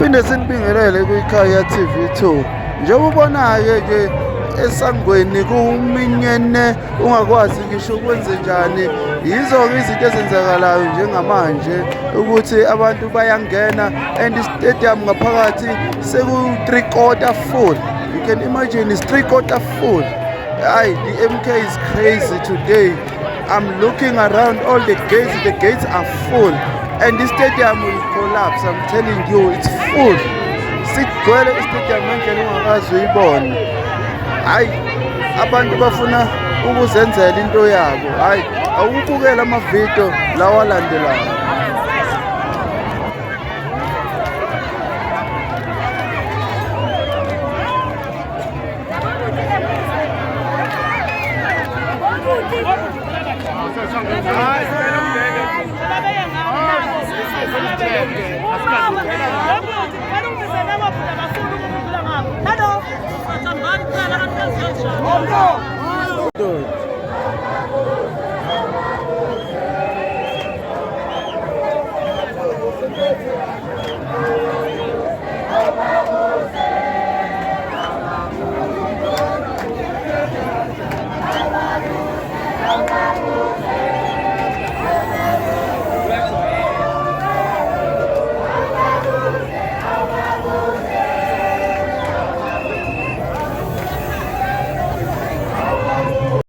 Phinde sinibingelele kwiKhaya TV2. Njengoba ubona-ke esangweni kuminyene ungakwazi ngisho ukwenze njani. Yizo-ke izinto ezenzakalayo njengamanje ukuthi abantu bayangena and i-stadium ngaphakathi seku-3/4 full. You can imagine it's 3/4 full. Aye, the MK is crazy today. I'm looking around all the gates are full and the stadium will collapse. I'm telling you, it's full. Sigcwele i-stadium ngendlela ungakazi uyibona. Hayi, abantu bafuna ukuzenzela into yabo. Hayi, awubukela amavidiyo lawa alandelayo. Hello.